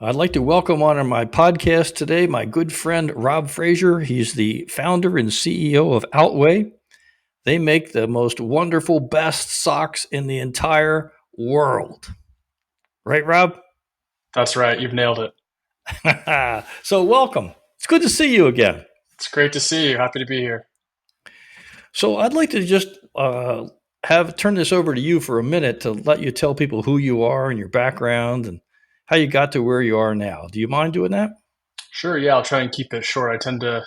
I'd like to welcome on my podcast today my good friend Rob Fraser. He's the founder and CEO of Outway. They make the most wonderful, best socks in the entire world. Right, Rob? That's right. You've nailed it. So, welcome. It's good to see you again. It's great to see you. Happy to be here. So, I'd like to just have turn this over to you for a minute to let you tell people who you are and your background and how you got to where you are now. Do you mind doing that? Sure. Yeah, I'll try and keep it short. I tend to.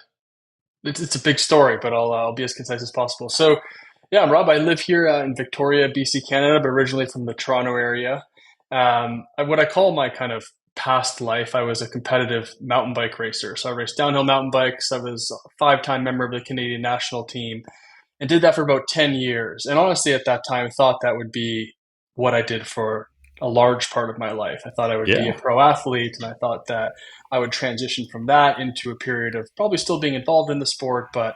It's a big story, but I'll be as concise as possible. So, yeah, I'm Rob. I live here in Victoria, BC, Canada, but originally from the Toronto area. What I call my kind of past life, I was a competitive mountain bike racer. So I raced downhill mountain bikes. I was a five-time member of the Canadian national team and did that for about 10 years. And honestly, at that time, I thought that would be what I did for a large part of my life. I thought I would be a Yeah. pro athlete, and I thought that I would transition from that into a period of probably still being involved in the sport, but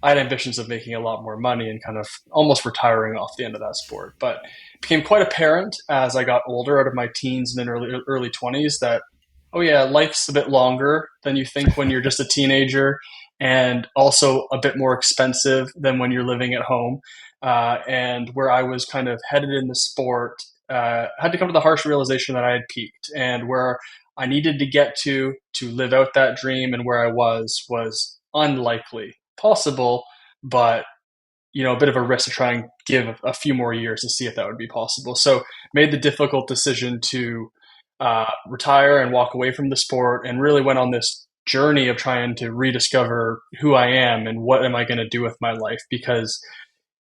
I had ambitions of making a lot more money and kind of almost retiring off the end of that sport. But it became quite apparent as I got older, out of my teens and then early 20s, that oh yeah, life's a bit longer than you think when you're just a teenager, and also a bit more expensive than when you're living at home. And where I was kind of headed in the sport, had to come to the harsh realization that I had peaked, and where I needed to get to live out that dream, and where I was unlikely possible, but a bit of a risk to try and give a few more years to see if that would be possible. So made the difficult decision to retire and walk away from the sport, and really went on this journey of trying to rediscover who I am and what am I going to do with my life, because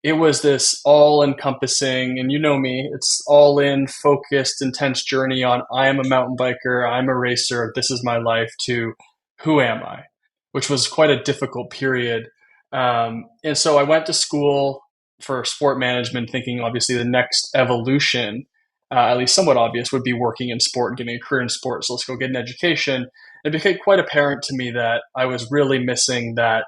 it was this all encompassing, and you know me, it's all in, focused, intense journey on I am a mountain biker, I'm a racer, this is my life, to who am I, which was quite a difficult period. And so I went to school for sport management, thinking obviously the next evolution, at least somewhat obvious, would be working in sport and getting a career in sport. So let's go get an education. It became quite apparent to me that I was really missing that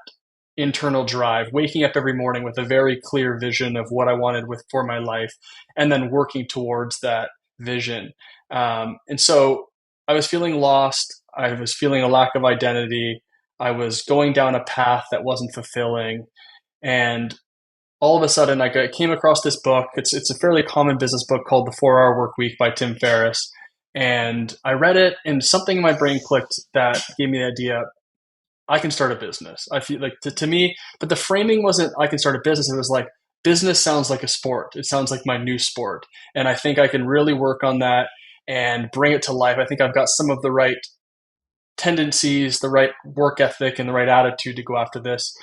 internal drive, waking up every morning with a very clear vision of what I wanted for my life, and then working towards that vision. And so I was feeling lost. I was feeling a lack of identity. I was going down a path that wasn't fulfilling. And all of a sudden, came across this book. It's a fairly common business book called The 4 Hour Work Week by Tim Ferriss. And I read it, and something in my brain clicked that gave me the idea I can start a business. I feel like to me, but the framing wasn't I can start a business. It was like business sounds like a sport. It sounds like my new sport. And I think I can really work on that and bring it to life. I think I've got some of the right tendencies, the right work ethic, and the right attitude to go after this.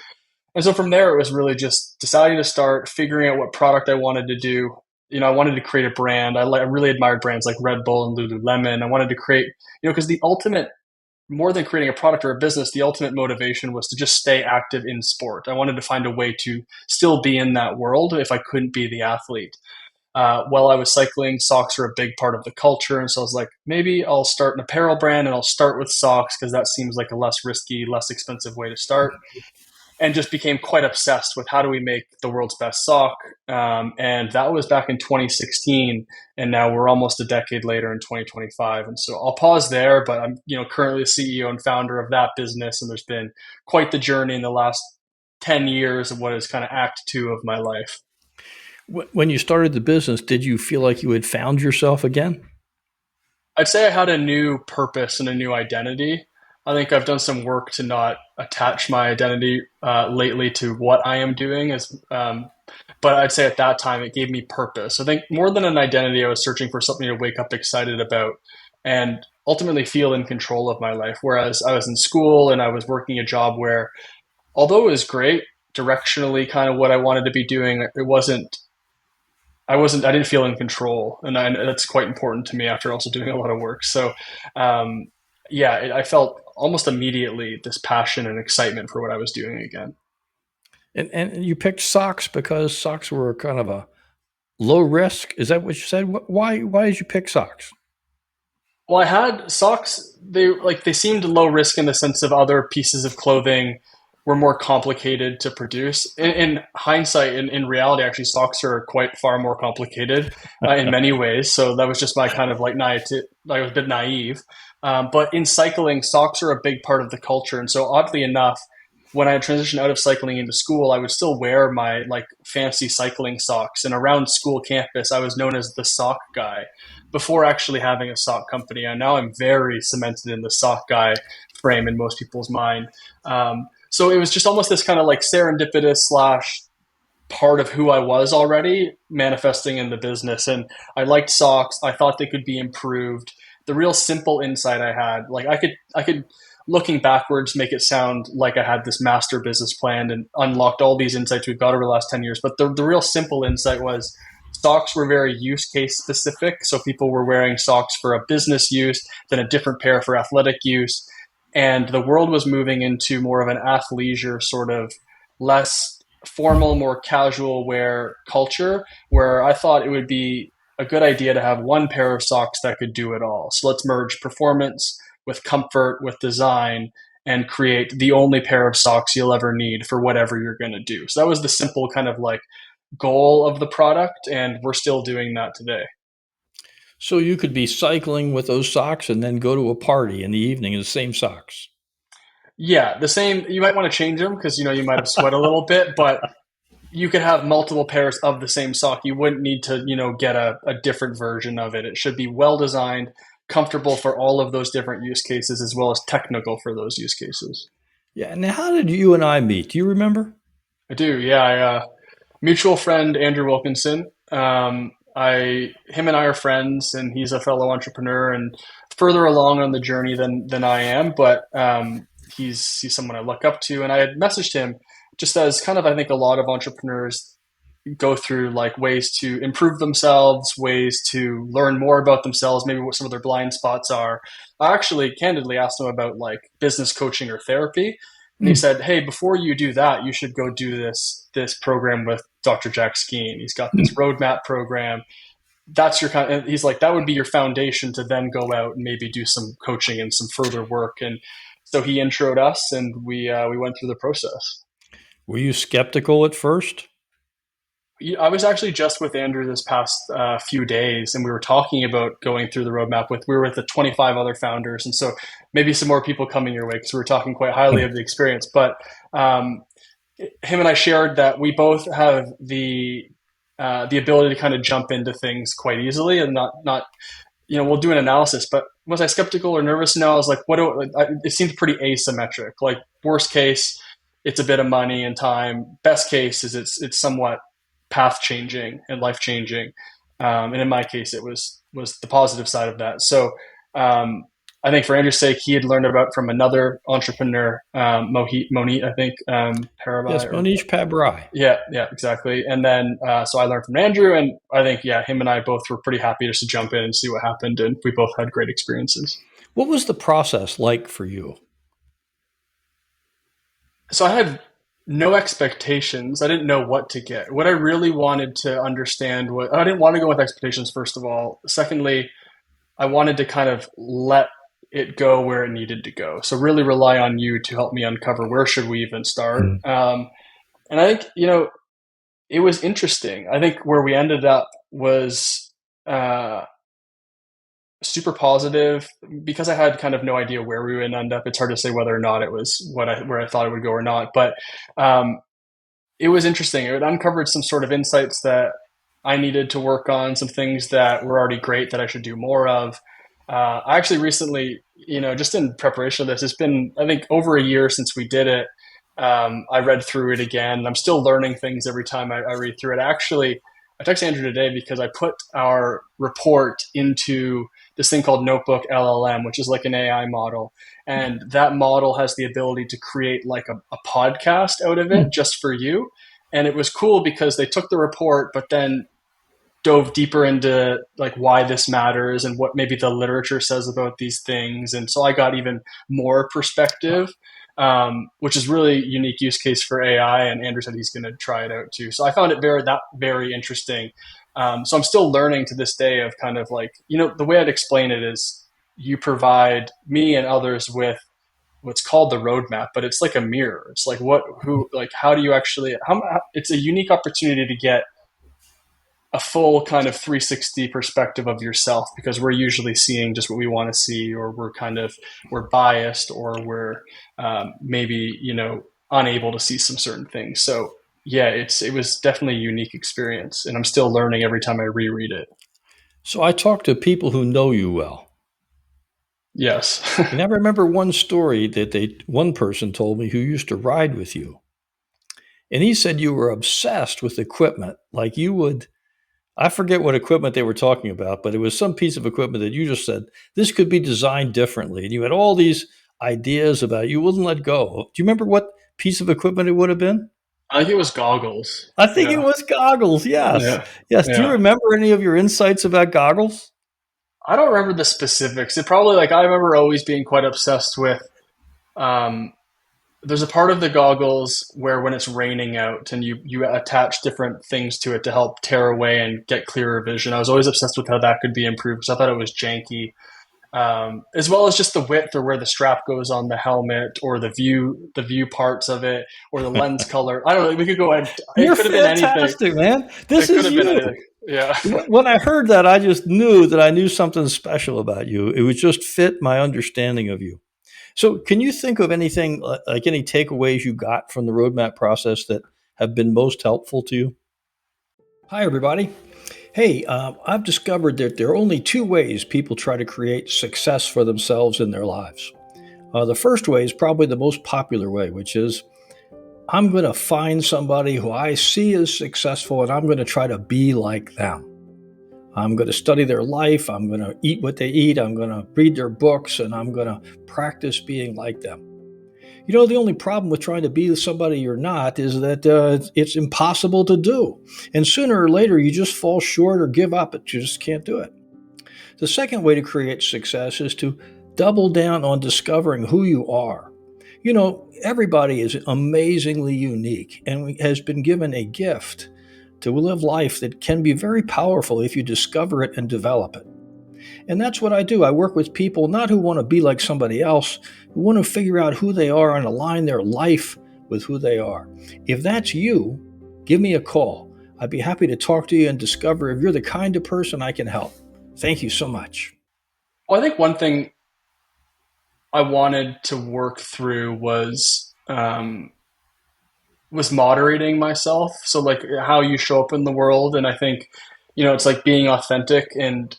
And so from there, it was really just deciding to start figuring out what product I wanted to do. I wanted to create a brand. I really admired brands like Red Bull and Lululemon. I wanted to create, because the ultimate, more than creating a product or a business, the ultimate motivation was to just stay active in sport. I wanted to find a way to still be in that world if I couldn't be the athlete. While I was cycling, socks are a big part of the culture. And so I was like, maybe I'll start an apparel brand and I'll start with socks because that seems like a less risky, less expensive way to start. And just became quite obsessed with how do we make the world's best sock. And that was back in 2016. And now we're almost a decade later in 2025. And so I'll pause there, but I'm currently the CEO and founder of that business. And there's been quite the journey in the last 10 years of what is kind of act two of my life. When you started the business, did you feel like you had found yourself again? I'd say I had a new purpose and a new identity. I think I've done some work to not attach my identity lately to what I am doing, but I'd say at that time it gave me purpose. I think more than an identity, I was searching for something to wake up excited about and ultimately feel in control of my life. Whereas I was in school and I was working a job where, although it was great, directionally kind of what I wanted to be doing, it wasn't. I didn't feel in control, and that's quite important to me after also doing a lot of work. So, yeah, I felt almost immediately this passion and excitement for what I was doing again. And you picked socks because socks were kind of a low risk. Is that what you said? Why did you pick socks? Well, I had socks. They seemed low risk in the sense of other pieces of clothing. were more complicated to produce. In hindsight, in reality, actually, socks are quite far more complicated in many ways. So that was just my kind of like naivety. I was a bit naive. But in cycling, socks are a big part of the culture. And so oddly enough, when I transitioned out of cycling into school, I would still wear my like fancy cycling socks. And around school campus, I was known as the sock guy before actually having a sock company. And now I'm very cemented in the sock guy frame in most people's mind. So it was just almost this kind of like serendipitous slash part of who I was already manifesting in the business. And I liked socks. I thought they could be improved. The real simple insight I had, like I could looking backwards make it sound like I had this master business plan and unlocked all these insights we've got over the last 10 years. But the real simple insight was socks were very use case specific. So people were wearing socks for a business use, then a different pair for athletic use. And the world was moving into more of an athleisure sort of less formal, more casual wear culture, where I thought it would be a good idea to have one pair of socks that could do it all. So let's merge performance with comfort, with design, and create the only pair of socks you'll ever need for whatever you're going to do. So that was the simple kind of like goal of the product, and we're still doing that today. So you could be cycling with those socks and then go to a party in the evening in the same socks. Yeah, the same. You might want to change them because you might have sweat a little bit, but you could have multiple pairs of the same sock. You wouldn't need to, get a different version of it. It should be well designed, comfortable for all of those different use cases, as well as technical for those use cases. Yeah. Now, how did you and I meet? Do you remember? I do, yeah. Mutual friend Andrew Wilkinson. Him and I are friends, and he's a fellow entrepreneur and further along on the journey than I am. But he's someone I look up to, and I had messaged him just as kind of I think a lot of entrepreneurs go through like ways to improve themselves, ways to learn more about themselves, maybe what some of their blind spots are. I actually candidly asked him about like business coaching or therapy. And he Mm. said, "Hey, before you do that, you should go do this program with Dr. Jack Skeen. He's got this Mm. roadmap program. That's your kind." Of, he's like, "That would be your foundation to then go out and maybe do some coaching and some further work." And so he introed us, and we went through the process. Were you skeptical at first? I was actually just with Andrew this past few days, and we were talking about going through the roadmap with. We were with the 25 other founders, and so maybe some more people coming your way because we were talking quite highly of the experience. But um, him and I shared that we both have the ability to kind of jump into things quite easily, and not we'll do an analysis. But was I skeptical or nervous? No, I was like, what do it seemed pretty asymmetric. Like worst case, it's a bit of money and time. Best case is it's somewhat path changing and life changing. And in my case, it was the positive side of that. So I think for Andrew's sake, he had learned about from another entrepreneur, Monit, I think, Yes, Parabai or Monish Pabrai. yeah, exactly. And then so I learned from Andrew, and I think him and I both were pretty happy just to jump in and see what happened, and we both had great experiences. What was the process like for you? So I had no expectations. I didn't know what to get. What I really wanted to understand was I didn't want to go with expectations, first of all. Secondly, I wanted to kind of let it go where it needed to go. So really rely on you to help me uncover where should we even start. Mm. And I think, it was interesting. I think where we ended up was super positive because I had kind of no idea where we would end up. It's hard to say whether or not it was where I thought it would go or not, but um, it was interesting. It uncovered some sort of insights that I needed to work on, some things that were already great that I should do more of. I actually recently, just in preparation of this, it's been I think over a year since we did it. I read through it again. I'm still learning things every time I read through it. Actually, I texted Andrew today because I put our report into this thing called Notebook LLM, which is like an AI model. And that model has the ability to create like a podcast out of it Mm. just for you. And it was cool because they took the report, but then dove deeper into like why this matters and what maybe the literature says about these things. And so I got even more perspective, which is really unique use case for AI. And Andrew said he's going to try it out too. So I found it very interesting. So I'm still learning to this day of kind of like, the way I'd explain it is you provide me and others with what's called the roadmap, but it's like a mirror. It's like how do you actually, it's a unique opportunity to get a full kind of 360 perspective of yourself, because we're usually seeing just what we want to see, or we're biased, or we're maybe unable to see some certain things. So yeah, it was definitely a unique experience, and I'm still learning every time I reread it. So I talk to people who know you well. Yes. And I remember one story that one person told me who used to ride with you. And he said you were obsessed with equipment. Like you would, I forget what equipment they were talking about, but it was some piece of equipment that you just said, this could be designed differently. And you had all these ideas about it. You wouldn't let go. Do you remember what piece of equipment it would have been? I think it was goggles. I think it Yeah. was goggles. Yes. Yeah. Yes. Do you Yeah. remember any of your insights about goggles? I don't remember the specifics. It probably, like, I remember always being quite obsessed with um there's a part of the goggles where when it's raining out and you attach different things to it to help tear away and get clearer vision. I was always obsessed with how that could be improved because I thought it was janky. As well as just the width or where the strap goes on the helmet, or the view parts of it, or the lens color. I don't know. We could go. It You're could have been anything. fantastic, man. This It could is have been you. anything. Yeah. When I heard that, I just knew that I knew something special about you. It would just fit my understanding of you. So, can you think of anything like any takeaways you got from the roadmap process that have been most helpful to you? Hi, everybody. Hey, I've discovered that there are only two ways people try to create success for themselves in their lives. The first way is probably the most popular way, which is I'm going to find somebody who I see as successful and I'm going to try to be like them. I'm going to study their life. I'm going to eat what they eat. I'm going to read their books and I'm going to practice being like them. You know, the only problem with trying to be somebody you're not is that it's impossible to do. And sooner or later, you just fall short or give up. You just can't do it. The second way to create success is to double down on discovering who you are. You know, everybody is amazingly unique and has been given a gift to live life that can be very powerful if you discover it and develop it. And that's what I do. I work with people not who want to be like somebody else, who want to figure out who they are and align their life with who they are. If that's you, give me a call. I'd be happy to talk to you and discover if you're the kind of person I can help. Thank you so much. Well, I think one thing I wanted to work through was moderating myself. So, like, how you show up in the world, and I think it's like being authentic. And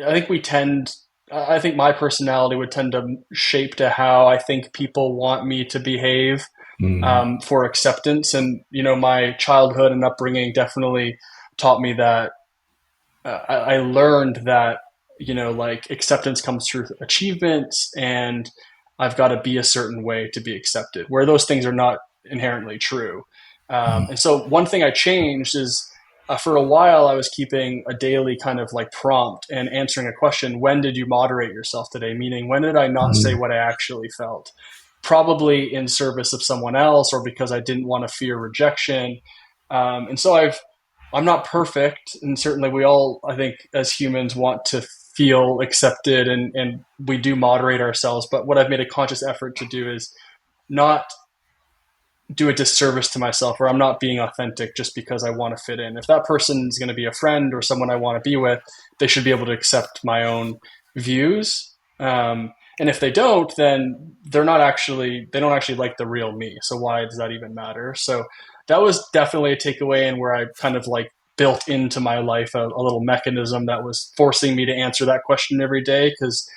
I think we tend. I think my personality would tend to shape to how I think people want me to behave, Mm. for acceptance. And my childhood and upbringing definitely taught me that. I learned that like, acceptance comes through achievements, and I've got to be a certain way to be accepted, where those things are not inherently true. And so one thing I changed is, for a while I was keeping a daily kind of like prompt and answering a question: when did you moderate yourself today? Meaning, when did I not say what I actually felt? Probably in service of someone else, or because I didn't want to fear rejection. And so I'm not perfect, and certainly we all, I think, as humans, want to feel accepted, and we do moderate ourselves. But what I've made a conscious effort to do is not do a disservice to myself, or I'm not being authentic just because I want to fit in. If that person is going to be a friend or someone I want to be with, they should be able to accept my own views. And if they don't, then they don't actually like the real me. So why does that even matter? So that was definitely a takeaway, and where I kind of like built into my life a little mechanism that was forcing me to answer that question every day, because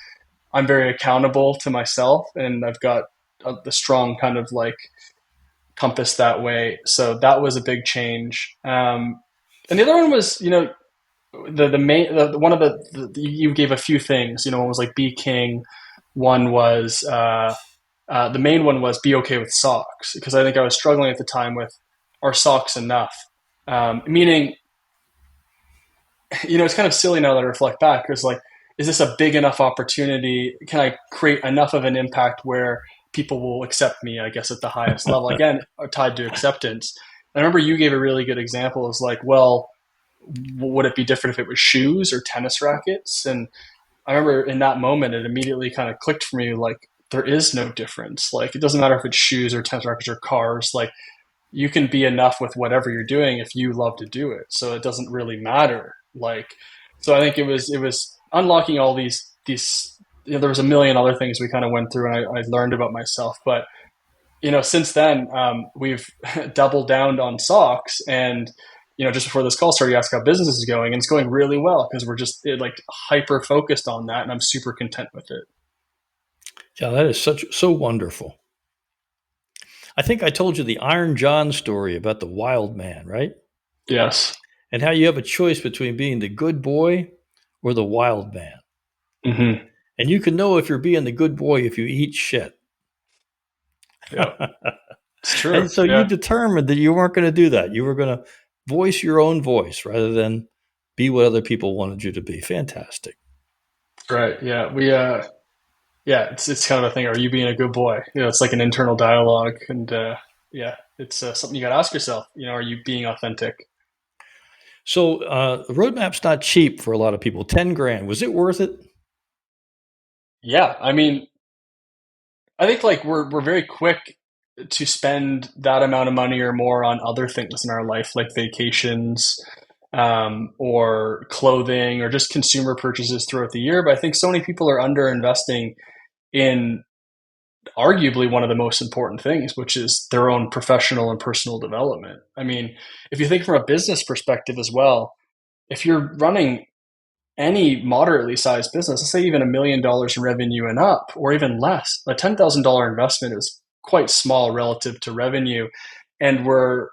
I'm very accountable to myself, and I've got the strong kind of like compass that way. So that was a big change. And the other one was, the main, one of you gave a few things. One was like be king. One was the main one was be okay with socks, because I think I was struggling at the time with, are socks enough? Meaning, it's kind of silly now that I reflect back. It's like, is this a big enough opportunity? Can I create enough of an impact where people will accept me, I guess, at the highest level? Again, tied to acceptance. I remember you gave a really good example. It's like, well, would it be different if it was shoes or tennis rackets? And I remember in that moment, it immediately kind of clicked for me, like, there is no difference. Like it doesn't matter if it's shoes or tennis rackets or cars. Like you can be enough with whatever you're doing if you love to do it. So it doesn't really matter. Like, so I think it was unlocking all these. You know, there was a million other things we kind of went through, and I learned about myself. But since then, we've doubled down on socks, and just before this call started, you asked how business is going, and it's going really well because we're just like hyper focused on that, and I'm super content with it. Yeah, that is so wonderful. I think I told you the Iron John story about the wild man, right? Yes. And how you have a choice between being the good boy or the wild man. Hmm. And you can know if you're being the good boy if you eat shit. Yeah, it's true. And so you Yeah. determined that you weren't going to do that. You were going to voice your own voice rather than be what other people wanted you to be. Fantastic. Right. Yeah. Yeah, it's kind of a thing. Are you being a good boy? It's like an internal dialogue, and yeah, it's something you got to ask yourself. Are you being authentic? So the roadmap's not cheap for a lot of people. 10 grand. Was it worth it? Yeah, I mean, I think like we're very quick to spend that amount of money or more on other things in our life, like vacations, or clothing, or just consumer purchases throughout the year. But I think so many people are under investing in arguably one of the most important things, which is their own professional and personal development. I mean, if you think from a business perspective as well, if you're running any moderately sized business, let's say even $1 million in revenue and up, or even less, a $10,000 investment is quite small relative to revenue. And we're,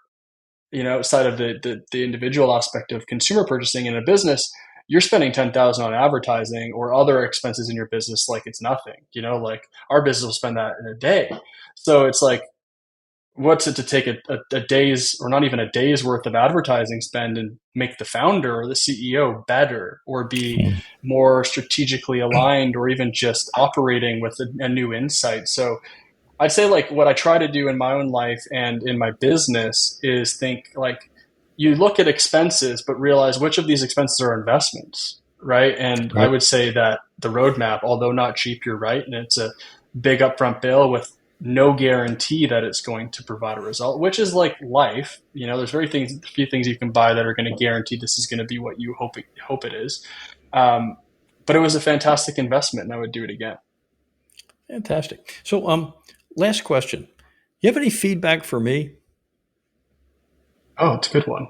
outside of the individual aspect of consumer purchasing in a business, you're spending 10,000 on advertising or other expenses in your business like it's nothing. Like our business will spend that in a day. So it's like, what's it to take a day's or not even a day's worth of advertising spend and make the founder or the CEO better or be more strategically aligned or even just operating with a new insight. So I'd say like what I try to do in my own life and in my business is think like you look at expenses, but realize which of these expenses are investments, right? And I Right. would say that the roadmap, although not cheap, you're right, and it's a big upfront bill with no guarantee that it's going to provide a result, which is like life. There's few things you can buy that are going to guarantee this is going to be what you hope it is. Um, but it was a fantastic investment, and I would do it again. Fantastic. So, last question. You have any feedback for me? Oh, it's a good one.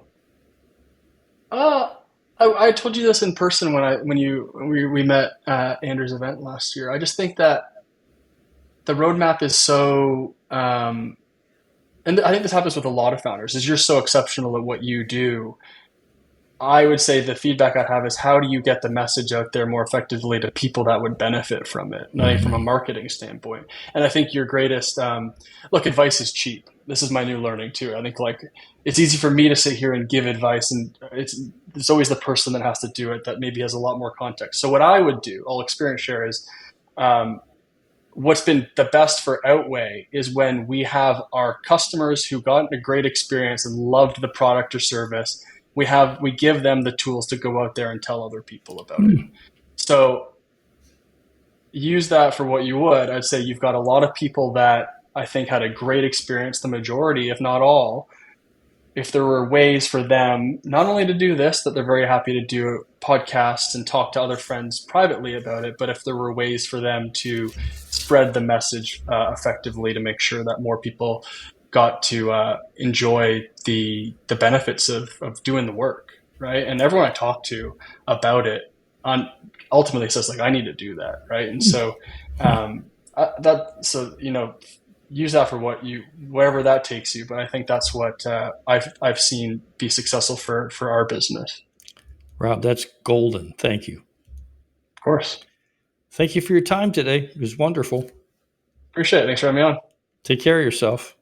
Uh, I told you this in person when we met at Andrew's event last year. I just think that the roadmap is so, and I think this happens with a lot of founders, is you're so exceptional at what you do. I would say the feedback I have is how do you get the message out there more effectively to people that would benefit from it, not from a marketing standpoint. And I think your greatest look, advice is cheap. This is my new learning too. I think like it's easy for me to sit here and give advice, and it's always the person that has to do it that maybe has a lot more context. So what I would do, I'll experience share is um, what's been the best for Outway is when we have our customers who got a great experience and loved the product or service. We give them the tools to go out there and tell other people about it. So use that for what you would. I'd say you've got a lot of people that I think had a great experience, the majority, if not all. If there were ways for them not only to do this, that they're very happy to do podcasts and talk to other friends privately about it, but if there were ways for them to spread the message effectively to make sure that more people got to enjoy the benefits of doing the work, right? And everyone I talk to about it on ultimately says like I need to do that, right? And so that so use that for wherever that takes you. But I think that's what I've seen be successful for our business. Rob, that's golden. Thank you. Of course, Thank you for your time today. It was wonderful. appreciate it. Thanks for having me on. Take care of yourself.